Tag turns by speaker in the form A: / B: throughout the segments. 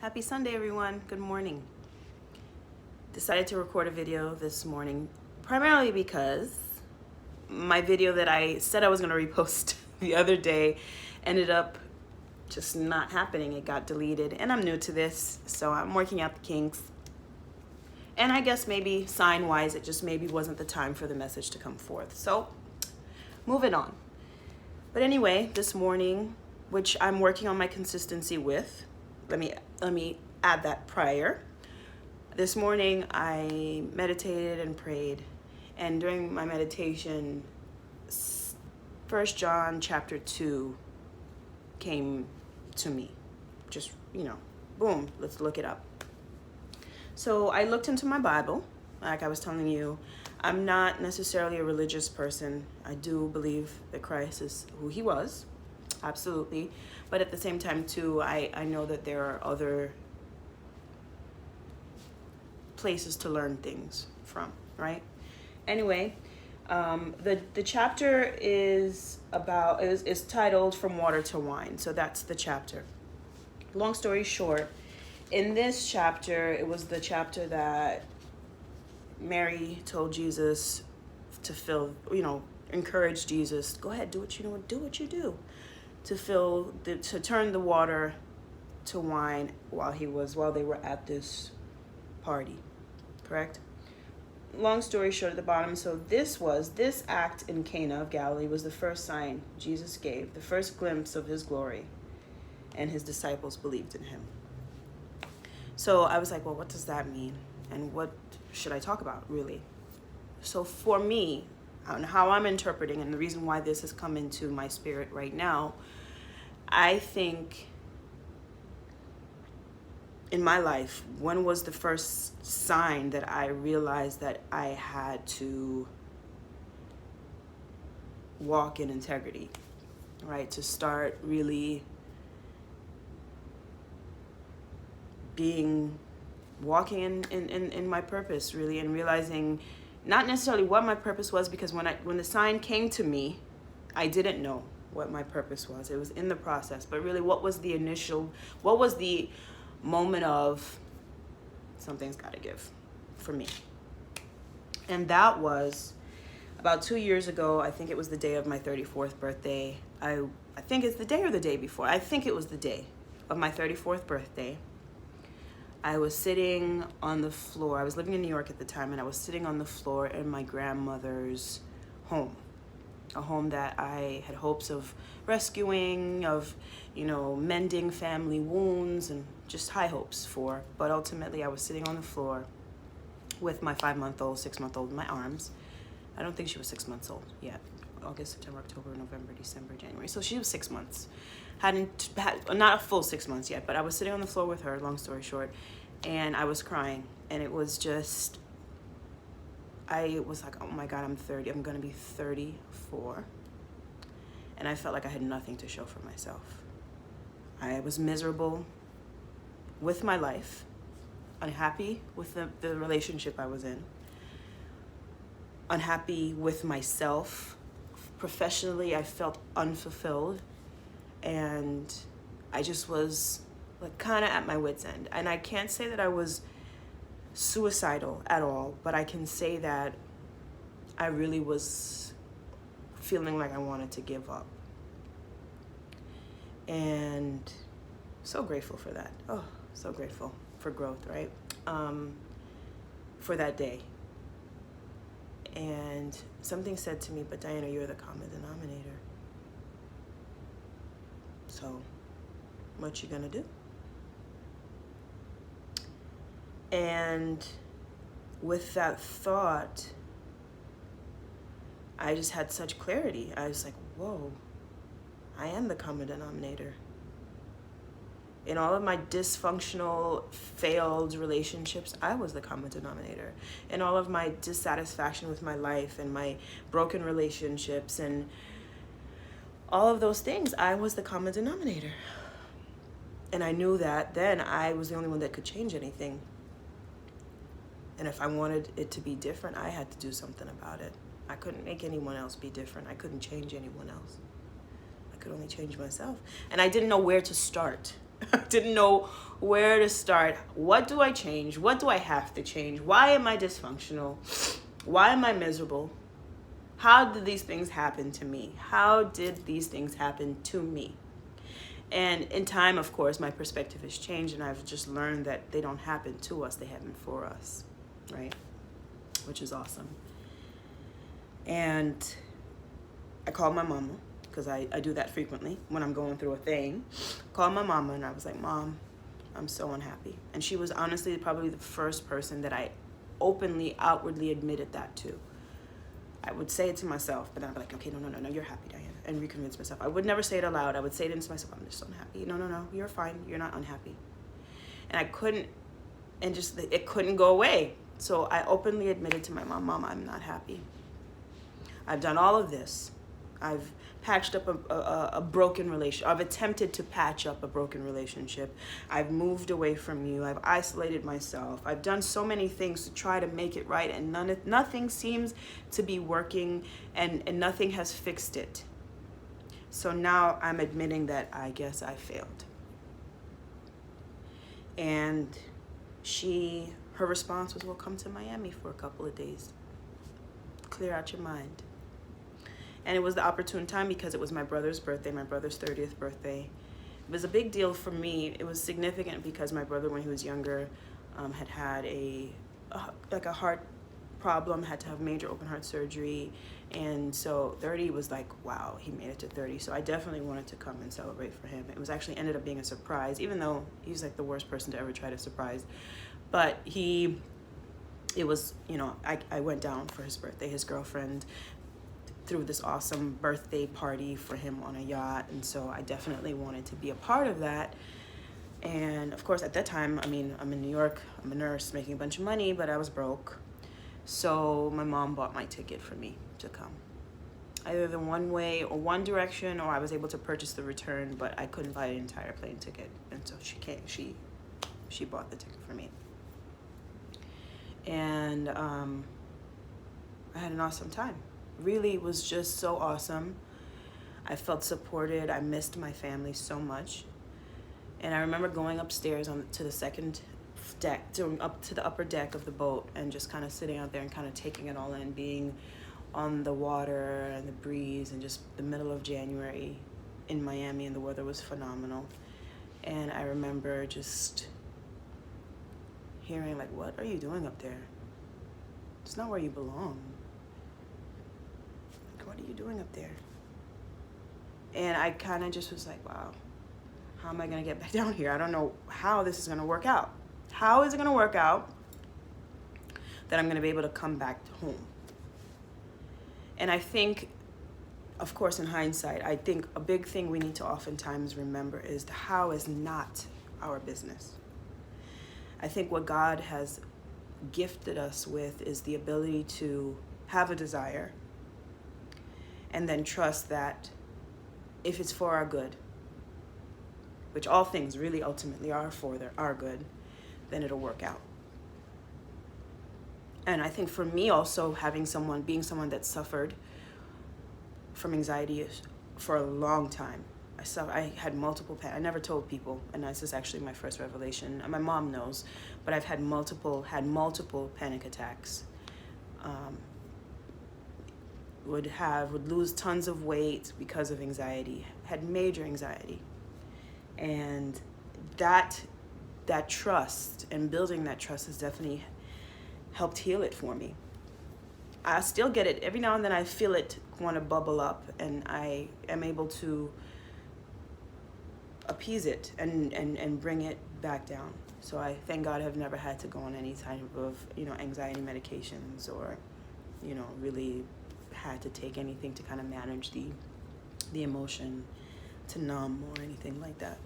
A: Happy Sunday, everyone. Good morning. Decided to record a video this morning, primarily because my video that I said I was going to repost the other day ended up just not happening. It got deleted, and I'm new to this, so I'm working out the kinks. And I guess maybe sign-wise, it just maybe wasn't the time for the message to come forth. So, moving on. But anyway, this morning, which I'm working on my consistency with, let me add that prior. This morning I meditated and prayed, and during my meditation, 1 John chapter 2 came to me. Just, boom, let's look it up. So I looked into my Bible. Like I was telling you, I'm not necessarily a religious person. I do believe that Christ is who he was, absolutely. But at the same time, too, I know that there are other places to learn things from, right? Anyway, the chapter is titled From Water to Wine. So that's the chapter. Long story short, in this chapter, it was the chapter that Mary told Jesus to encourage Jesus, go ahead, do what you do, to turn the water to wine while they were at this party, correct? Long story short, at the bottom, so this act in Cana of Galilee was the first sign Jesus gave, the first glimpse of his glory, and his disciples believed in him. So I was like, well, what does that mean? And what should I talk about, really? So for me, and how I'm interpreting, and the reason why this has come into my spirit right now, I think in my life, when was the first sign that I realized that I had to walk in integrity, right? To start really walking in my purpose, really, and realizing not necessarily what my purpose was, because when the sign came to me, I didn't know what my purpose was. It was in the process, but really, what was the moment of something's got to give for me? And that was about 2 years ago. I think it was the day of my 34th birthday. I think it's the day or the day before. I think it was the day of my 34th birthday. I was sitting on the floor. I was living in New York at the time, and I was sitting on the floor in my grandmother's home, a home that I had hopes of rescuing, of, mending family wounds, and just high hopes for. But ultimately, I was sitting on the floor with my 5-month-old, 6-month-old in my arms. I don't think she was 6 months old yet. August, September, October, November, December, January. So she was 6 months. Not a full 6 months yet, but I was sitting on the floor with her, long story short, and I was crying. And it was just, I was like, oh my God, I'm going to be 34. And I felt like I had nothing to show for myself. I was miserable with my life, unhappy with the relationship I was in, unhappy with myself. Professionally, I felt unfulfilled, and I just was like kind of at my wit's end. And I can't say that I was suicidal at all, but I can say that I really was feeling like I wanted to give up. And so grateful for that. Oh, so grateful for growth, right? For that day. And something said to me, but Diana, you're the common denominator. So, what you gonna do? And with that thought, I just had such clarity. I was like, whoa, I am the common denominator. In all of my dysfunctional, failed relationships, I was the common denominator. In all of my dissatisfaction with my life and my broken relationships and all of those things, I was the common denominator. And I knew that then I was the only one that could change anything. And if I wanted it to be different, I had to do something about it. I couldn't make anyone else be different. I couldn't change anyone else. I could only change myself. And I didn't know where to start. I didn't know where to start. What do I change? What do I have to change? Why am I dysfunctional? Why am I miserable? How did these things happen to me? How did these things happen to me? And in time, of course, my perspective has changed, and I've just learned that they don't happen to us, they happen for us, right? Which is awesome. And I called my mama, because I do that frequently when I'm going through a thing. Called my mama, and I was like, Mom, I'm so unhappy. And she was honestly probably the first person that I openly, outwardly admitted that to. I would say it to myself, but then I'd be like, okay, no, you're happy, Diana, and reconvince myself. I would never say it aloud. I would say it to myself, I'm just unhappy. No, you're fine. You're not unhappy. And I couldn't, and just, it couldn't go away. So I openly admitted to my mom, I'm not happy. I've done all of this. I've patched up a broken relationship. I've attempted to patch up a broken relationship. I've moved away from you. I've isolated myself. I've done so many things to try to make it right, and nothing seems to be working, and nothing has fixed it. So now I'm admitting that I guess I failed. And her response was, well, come to Miami for a couple of days. Clear out your mind. And it was the opportune time because it was my brother's birthday, my brother's 30th birthday. It was a big deal for me. It was significant because my brother, when he was younger, had a heart problem, had to have major open heart surgery. And so 30 was like, wow, he made it to 30. So I definitely wanted to come and celebrate for him. It was actually ended up being a surprise, even though he's like the worst person to ever try to surprise. But it was, I went down for his birthday. His girlfriend threw this awesome birthday party for him on a yacht, and so I definitely wanted to be a part of that. And of course, at that time, I'm in New York, I'm a nurse making a bunch of money, but I was broke. So my mom bought my ticket for me to come. Either the one way or one direction, or I was able to purchase the return, but I couldn't buy an entire plane ticket. And so she bought the ticket for me. And I had an awesome time. Really was just so awesome. I felt supported. I missed my family so much. And I remember going upstairs to the second deck, up to the upper deck of the boat, and just kind of sitting out there and kind of taking it all in, being on the water and the breeze, and just the middle of January in Miami, and the weather was phenomenal. And I remember just hearing, like, what are you doing up there? It's not where you belong. What are you doing up there? And I kind of just was like, wow, how am I going to get back down here? I don't know how this is going to work out. How is it going to work out that I'm going to be able to come back home? And I think, of course, in hindsight, I think a big thing we need to oftentimes remember is the how is not our business. I think what God has gifted us with is the ability to have a desire, and then trust that if it's for our good, which all things really ultimately are for our good, then it'll work out. And I think for me also, being someone that suffered from anxiety for a long time. I had multiple I never told people, and this is actually my first revelation. And my mom knows, but I've had multiple panic attacks. Would lose tons of weight because of anxiety, had major anxiety. And that trust and building that trust has definitely helped heal it for me. I still get it. Every now and then I feel it want to bubble up, and I am able to appease it and bring it back down. So I thank God I've never had to go on any type of, anxiety medications, or, really had to take anything to kind of manage the emotion, to numb or anything like that.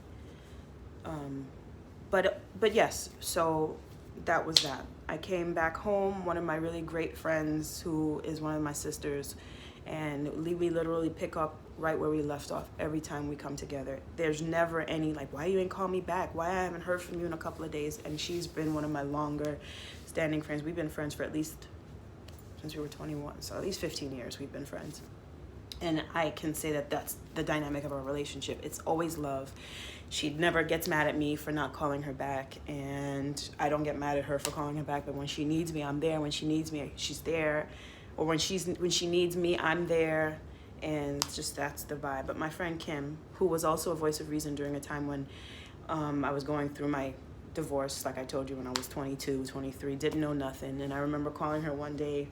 A: But yes, so that was that. I came back home. One of my really great friends, who is one of my sisters, and we literally pick up right where we left off every time we come together. There's never any like, why you ain't call me back? Why I haven't heard from you in a couple of days? And she's been one of my longer standing friends. We've been friends for at least since we were 21, so at least 15 years we've been friends. And I can say that that's the dynamic of our relationship. It's always love. She never gets mad at me for not calling her back, and I don't get mad at her for calling her back. But when she needs me, I'm there. When she needs me, she's there. Or when she needs me, I'm there. And it's just, that's the vibe. But my friend Kim, who was also a voice of reason during a time when I was going through my divorce, like I told you, when I was 22, 23, didn't know nothing. And I remember calling her one day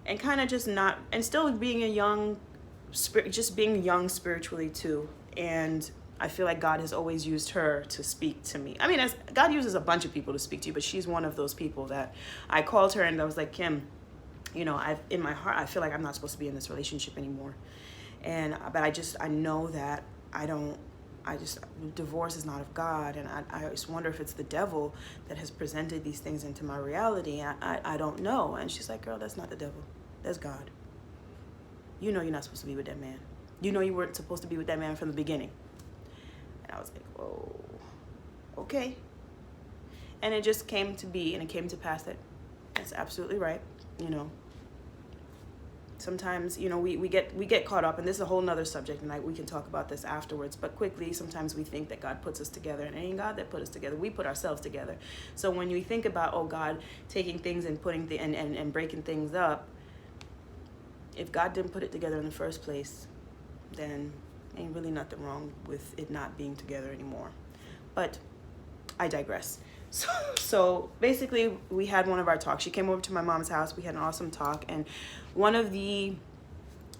A: and kind of just not, and still being a young, just being young spiritually too. And I feel like God has always used her to speak to me. I mean, as God uses a bunch of people to speak to you, but she's one of those people that I called her and I was like, Kim, you know, in my heart, I feel like I'm not supposed to be in this relationship anymore. But I know that divorce is not of God. And I just wonder if it's the devil that has presented these things into my reality. I don't know. And she's like, girl, that's not the devil. That's God. You know you're not supposed to be with that man. You know you weren't supposed to be with that man from the beginning. And I was like, whoa, okay. And it just came to be, and it came to pass that that's absolutely right, you know. Sometimes, you know, we get caught up, and this is a whole nother subject, and we can talk about this afterwards, but quickly, sometimes we think that God puts us together, and it ain't God that put us together. We put ourselves together. So when you think about, oh, God taking things and putting and breaking things up, if God didn't put it together in the first place, then ain't really nothing wrong with it not being together anymore. But I digress. So basically, we had one of our talks. She came over to my mom's house. We had an awesome talk. And one of the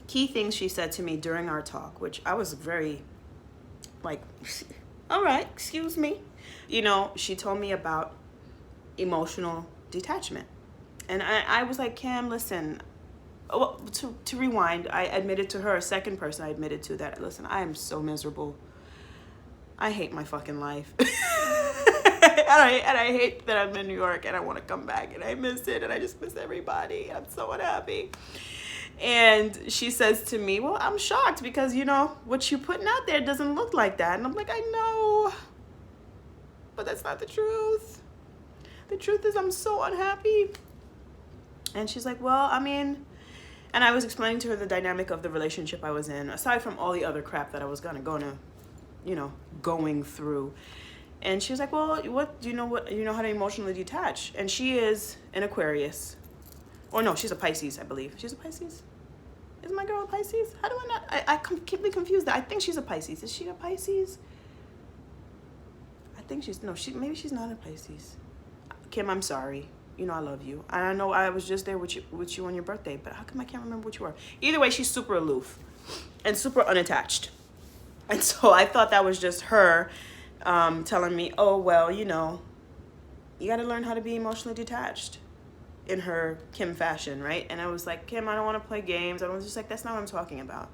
A: key things she said to me during our talk, which I was very like, all right, excuse me. You know, she told me about emotional detachment. And I was like, Kim, listen, well, to rewind, I admitted to her, a second person I admitted to, that, listen, I am so miserable. I hate my fucking life. And I hate that I'm in New York and I want to come back and I miss it and I just miss everybody. I'm so unhappy. And she says to me, well, I'm shocked because, you know, what you're putting out there doesn't look like that. And I'm like, I know, but that's not the truth. The truth is I'm so unhappy. And she's like, well, I mean, and I was explaining to her the dynamic of the relationship I was in, aside from all the other crap that I was going through. And she was like, well, you know how to emotionally detach. And she is an Aquarius. Or no, she's a Pisces, I believe. She's a Pisces? Is my girl a Pisces? How do I not? I completely confused. I think she's a Pisces. Is she a Pisces? I think maybe she's not a Pisces. Kim, I'm sorry. You know I love you. And I know I was just there with you on your birthday, but how come I can't remember what you were? Either way, she's super aloof and super unattached. And so I thought that was just her telling me, oh, well, you know, you got to learn how to be emotionally detached in her Kim fashion, right? And I was like, Kim, I don't want to play games. I was just like, that's not what I'm talking about.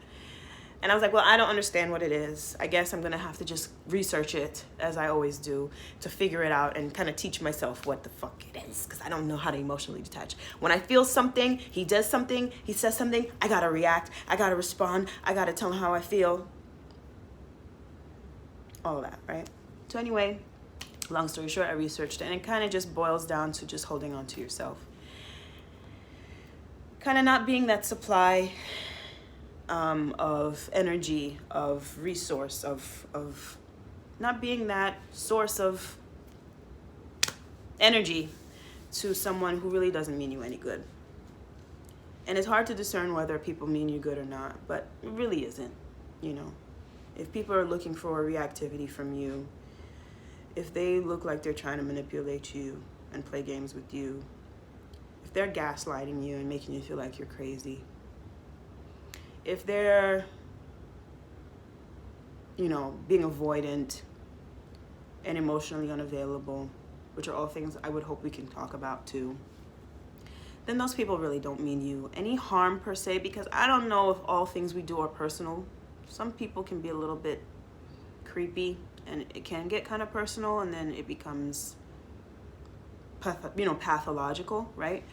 A: And I was like, well, I don't understand what it is. I guess I'm going to have to just research it, as I always do, to figure it out and kind of teach myself what the fuck it is, because I don't know how to emotionally detach. When I feel something, he does something, he says something, I got to react, I got to respond, I got to tell him how I feel. All of that, right? So anyway, long story short, I researched it, and it kind of just boils down to just holding on to yourself. Kind of not being that supply of energy, of resource, of not being that source of energy to someone who really doesn't mean you any good. And it's hard to discern whether people mean you good or not, but it really isn't, you know. If people are looking for reactivity from you, if they look like they're trying to manipulate you and play games with you, if they're gaslighting you and making you feel like you're crazy, if they're, you know, being avoidant and emotionally unavailable, which are all things I would hope we can talk about too, then those people really don't mean you any harm per se, because I don't know if all things we do are personal. Some people can be a little bit creepy and it can get kind of personal, and then it becomes pathological, right?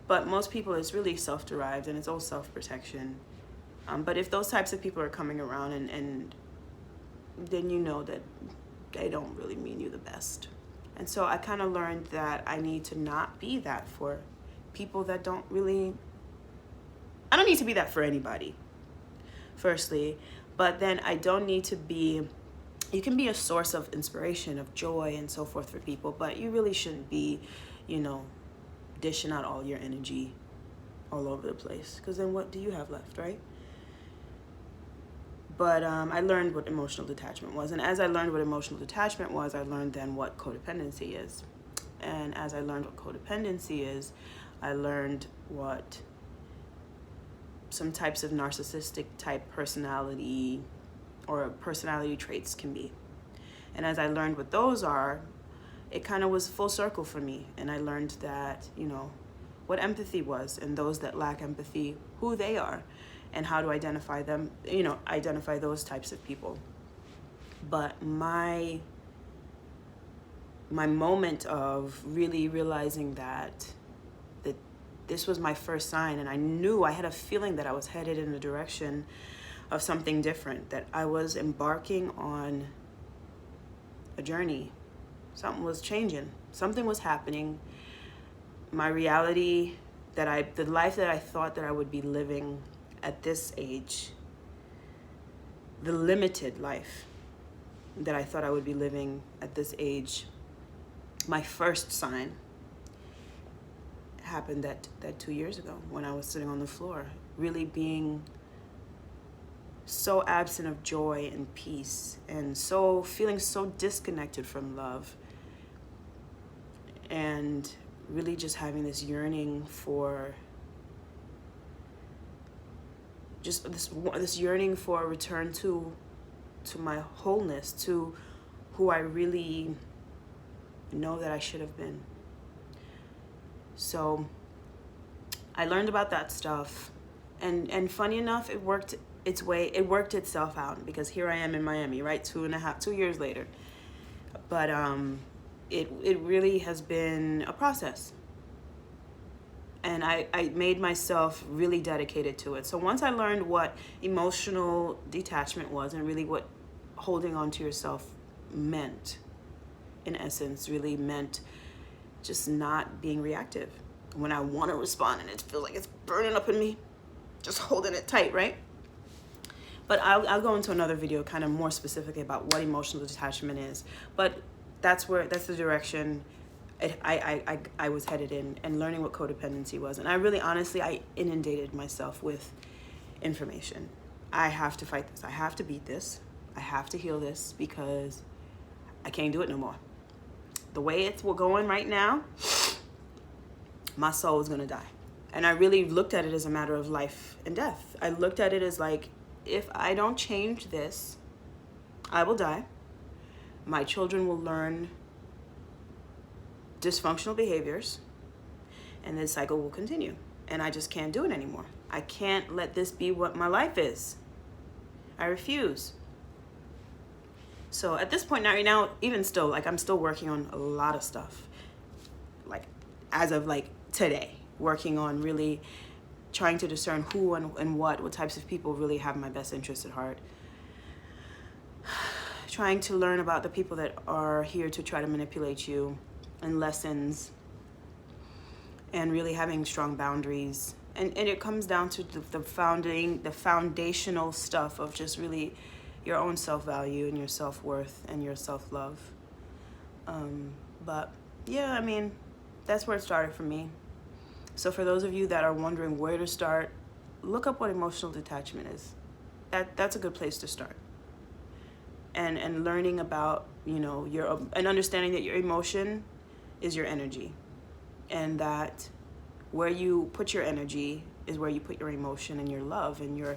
A: But most people, it's really self-derived and it's all self-protection. But if those types of people are coming around, and then you know that they don't really mean you the best. And so I kind of learned that I need to not be that for people that don't really, I don't need to be that for anybody, firstly. But then I don't need to be you can be a source of inspiration, of joy, and so forth for people, but you really shouldn't be, you know, dishing out all your energy all over the place, because then what do you have left, right? But I learned what emotional detachment was, and as I learned what emotional detachment was, I learned then what codependency is. And as I learned what codependency is, I learned what some types of narcissistic type personality or personality traits can be. And as I learned what those are, it kind of was full circle for me. And I learned that, you know, what empathy was, and those that lack empathy, who they are, and how to identify them, you know, identify those types of people. But my moment of really realizing that this was my first sign, and I knew, I had a feeling that I was headed in the direction of something different, that I was embarking on a journey. Something was changing, something was happening. My reality, the life that I thought that I would be living at this age, the limited life that I thought I would be living at this age, my first sign happened that 2 years ago when I was sitting on the floor, really being so absent of joy and peace, and so feeling so disconnected from love, and really just having this yearning for just this yearning for a return to my wholeness, to who I really know that I should have been. So I learned about that stuff, and funny enough, it worked itself out, because here I am in Miami, right? 2 years later. But it really has been a process, and I made myself really dedicated to it. So once I learned what emotional detachment was, and really what holding on to yourself meant, in essence, really meant just not being reactive. When I want to respond and it feels like it's burning up in me, just holding it tight, right? But I'll go into another video kind of more specifically about what emotional detachment is. But that's the direction I was headed in, and learning what codependency was. And I really, honestly, I inundated myself with information. I have to fight this. I have to beat this. I have to heal this, because I can't do it no more. The way it's going right now, my soul is going to die. And I really looked at it as a matter of life and death. I looked at it as like, if I don't change this, I will die. My children will learn dysfunctional behaviors, and this cycle will continue. And I just can't do it anymore. I can't let this be what my life is. I refuse. So at this point right now, even still, like, I'm still working on a lot of stuff. Like, as of like today, working on really trying to discern who and what types of people really have my best interests at heart. Trying to learn about the people that are here to try to manipulate you, and lessons, and really having strong boundaries. And it comes down to the foundational stuff of just really your own self-value and your self-worth and your self-love. But yeah, I mean, that's where it started for me. So for those of you that are wondering where to start, look up what emotional detachment is. That's a good place to start. And learning about, you know, and understanding that your emotion is your energy, and that where you put your energy is where you put your emotion and your love and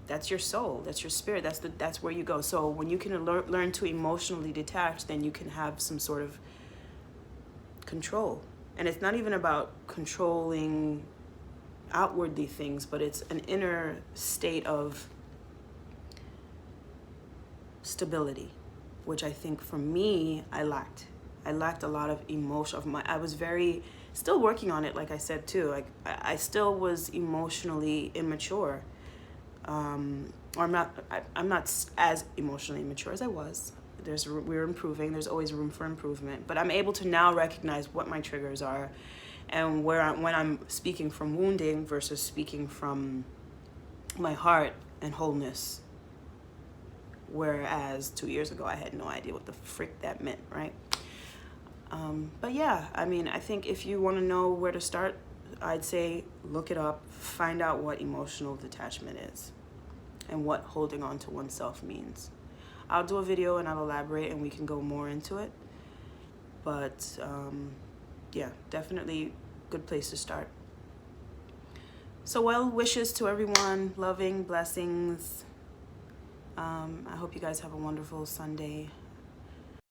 A: that's your soul, that's your spirit, that's where you go. So when you can learn to emotionally detach, then you can have some sort of control. And it's not even about controlling outwardly things, but it's an inner state of stability, which I think for me, I lacked. I lacked a lot of emotion. I was still working on it, like I said too. Like I still was emotionally immature. I'm not as emotionally immature as I was. We're improving. There's always room for improvement. But I'm able to now recognize what my triggers are, and when I'm speaking from wounding versus speaking from my heart and wholeness. Whereas 2 years ago, I had no idea what the frick that meant, right? But yeah, I mean, I think if you want to know where to start, I'd say look it up, find out what emotional detachment is and what holding on to oneself means. I'll do a video and I'll elaborate and we can go more into it. But yeah, definitely good place to start. So well wishes to everyone, loving blessings. I hope you guys have a wonderful Sunday.